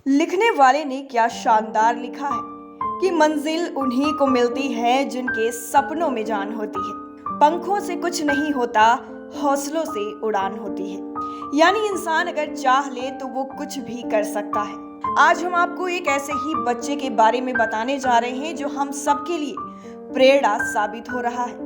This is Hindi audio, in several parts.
लिखने वाले ने क्या शानदार लिखा है कि मंजिल उन्हीं को मिलती है जिनके सपनों में जान होती है। पंखों से कुछ नहीं होता, हौसलों से उड़ान होती है। यानी इंसान अगर चाह ले तो वो कुछ भी कर सकता है। आज हम आपको एक ऐसे ही बच्चे के बारे में बताने जा रहे हैं जो हम सबके लिए प्रेरणा साबित हो रहा है।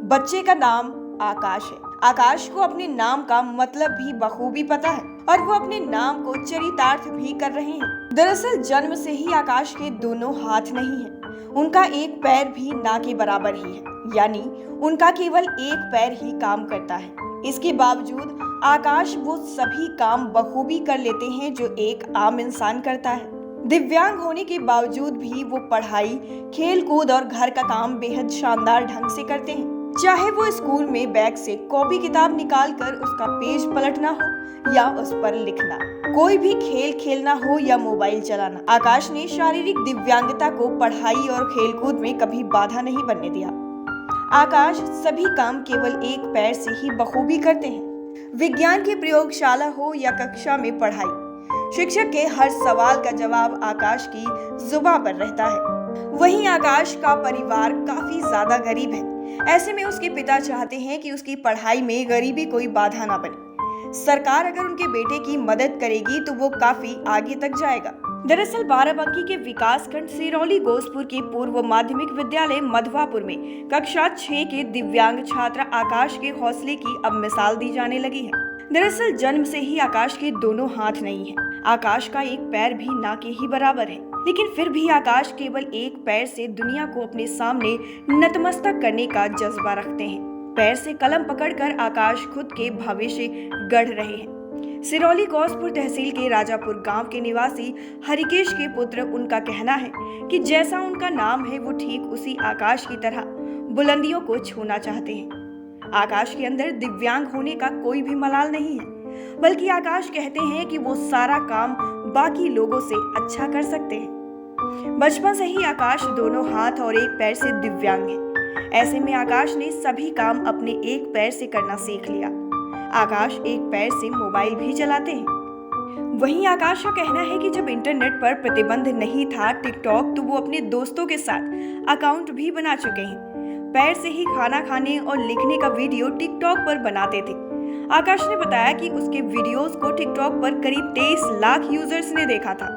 बच्चे का नाम आकाश है। आकाश को अपने नाम का मतलब भी बखूबी पता है और वो अपने नाम को चरितार्थ भी कर रहे हैं। दरअसल जन्म से ही आकाश के दोनों हाथ नहीं हैं। उनका एक पैर भी ना के बराबर ही है, यानी उनका केवल एक पैर ही काम करता है। इसके बावजूद आकाश वो सभी काम बखूबी कर लेते हैं जो एक आम इंसान करता है। दिव्यांग होने के बावजूद भी वो पढ़ाई, खेल कूद और घर का काम बेहद शानदार ढंग से करते हैं। चाहे वो स्कूल में बैग से कॉपी किताब निकालकर उसका पेज पलटना हो या उस पर लिखना, कोई भी खेल खेलना हो या मोबाइल चलाना, आकाश ने शारीरिक दिव्यांगता को पढ़ाई और खेलकूद में कभी बाधा नहीं बनने दिया। आकाश सभी काम केवल एक पैर से ही बखूबी करते हैं। विज्ञान की प्रयोगशाला हो या कक्षा में पढ़ाई, शिक्षक के हर सवाल का जवाब आकाश की जुबान पर रहता है। वहीं आकाश का परिवार काफी ज्यादा गरीब है। ऐसे में उसके पिता चाहते हैं कि उसकी पढ़ाई में गरीबी कोई बाधा ना बने। सरकार अगर उनके बेटे की मदद करेगी तो वो काफी आगे तक जाएगा। दरअसल बाराबंकी के विकासखंड सिरौली गोसपुर के पूर्व माध्यमिक विद्यालय मधवापुर में कक्षा 6 के दिव्यांग छात्र आकाश के हौसले की अब मिसाल दी जाने लगी है। दरअसल जन्म से ही आकाश के दोनों हाथ नहीं हैं। आकाश का एक पैर भी ना के ही बराबर है, लेकिन फिर भी आकाश केवल एक पैर से दुनिया को अपने सामने नतमस्तक करने का जज्बा रखते हैं। पैर से कलम पकड़कर आकाश खुद के भविष्य गढ़ रहे हैं। सिरौली गौसपुर तहसील के राजापुर गांव के निवासी हरिकेश के पुत्र, उनका कहना है कि जैसा उनका नाम है वो ठीक उसी आकाश की तरह बुलंदियों को छूना चाहते हैं। आकाश के अंदर दिव्यांग होने का कोई भी मलाल नहीं है, बल्कि आकाश कहते हैं कि वो सारा काम बाकी लोगों से अच्छा कर सकते हैं। बचपन से ही आकाश दोनों हाथ और एक पैर से दिव्यांग है। ऐसे में आकाश ने सभी काम अपने एक पैर से करना सीख लिया। आकाश एक पैर से मोबाइल भी चलाते हैं। वहीं आकाश का कहना है कि जब इंटरनेट पर प्रतिबंध नहीं था टिकटॉक, तो वो अपने दोस्तों के साथ अकाउंट भी बना चुके हैं। पैर से ही खाना खाने और लिखने का वीडियो टिकटॉक पर बनाते थे। आकाश ने बताया कि उसके वीडियोस को टिकटॉक पर करीब 23 लाख यूजर्स ने देखा था।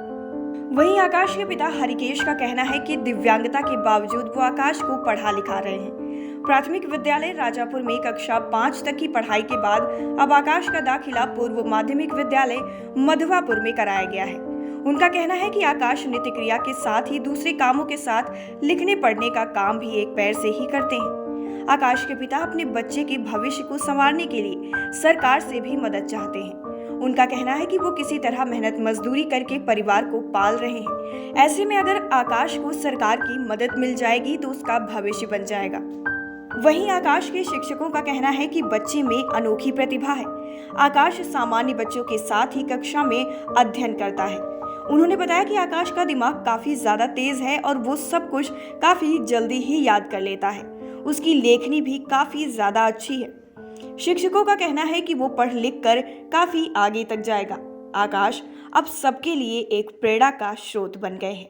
वहीं आकाश के पिता हरिकेश का कहना है कि दिव्यांगता के बावजूद वो आकाश को पढ़ा लिखा रहे हैं। प्राथमिक विद्यालय राजापुर में कक्षा 5 तक की पढ़ाई के बाद अब आकाश का दाखिला पूर्व माध्यमिक विद्यालय मधवापुर में कराया गया है। उनका कहना है कि आकाश नृत्य क्रिया के साथ ही दूसरे कामों के साथ लिखने पढ़ने का काम भी एक पैर से ही करते हैं। आकाश के पिता अपने बच्चे के भविष्य को संवारने के लिए सरकार से भी मदद चाहते हैं। उनका कहना है कि वो किसी तरह मेहनत मजदूरी करके परिवार को पाल रहे हैं। ऐसे में अगर आकाश को सरकार की मदद मिल जाएगी तो उसका भविष्य बन जाएगा। वहीं आकाश के शिक्षकों का कहना है कि बच्चे में अनोखी प्रतिभा है। आकाश सामान्य बच्चों के साथ ही कक्षा में अध्ययन करता है। उन्होंने बताया कि आकाश का दिमाग काफी ज्यादा तेज है और वो सब कुछ काफी जल्दी ही याद कर लेता है। उसकी लेखनी भी काफी ज्यादा अच्छी है। शिक्षकों का कहना है कि वो पढ़ लिख कर काफी आगे तक जाएगा। आकाश अब सबके लिए एक प्रेरणा का स्रोत बन गए हैं।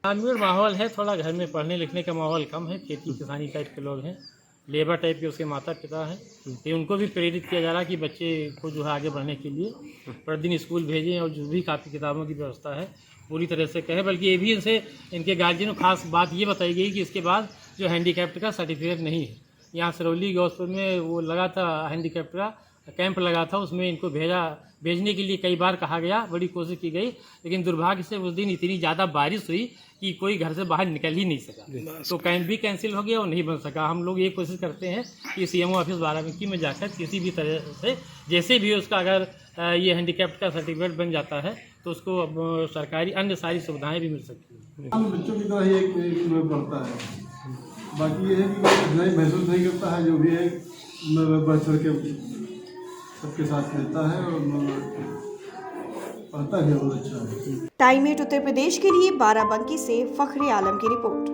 ग्रामीण माहौल है, थोड़ा घर में पढ़ने लिखने का माहौल कम है। खेती किसानी टाइप के लोग हैं, लेबर टाइप के उसके माता पिता हैं। तो उनको भी प्रेरित किया जा रहा है कि बच्चे को जो है आगे बढ़ने के लिए प्रतिदिन स्कूल भेजें और जो भी कापी किताबों की व्यवस्था है पूरी तरह से कहें। बल्कि ये भी इनसे इनके गार्जियन को खास बात ये बताई गई कि इसके बाद जो हैंडीकैप्ट का सर्टिफिकेट नहीं है। यहाँ सिरौली गौसपुर में वो लगा था, हैंडीकैप्ट का कैंप लगा था, उसमें इनको भेजने के लिए कई बार कहा गया, बड़ी कोशिश की गई, लेकिन दुर्भाग्य से उस दिन इतनी ज़्यादा बारिश हुई कि कोई घर से बाहर निकल ही नहीं सका, तो कैंप भी कैंसिल हो गया और नहीं बन सका। हम लोग ये कोशिश करते हैं कि सीएमओ ऑफिस बाराबंकी में जाकर किसी भी तरह से जैसे भी उसका अगर ये हैंडीकैप्ट का सर्टिफिकेट बन जाता है तो उसको अब सरकारी अन्य सारी सुविधाएँ भी मिल सकती हैं। हम बच्चों की तरह ही एक बढ़ता है। बाकी ये है कि कठिनाई महसूस नहीं करता है, जो भी है बढ़ चढ़ के सबके साथ रहता है और पढ़ता भी बहुत अच्छा है। टाइम 8 उत्तर प्रदेश के लिए बाराबंकी से फखरे आलम की रिपोर्ट।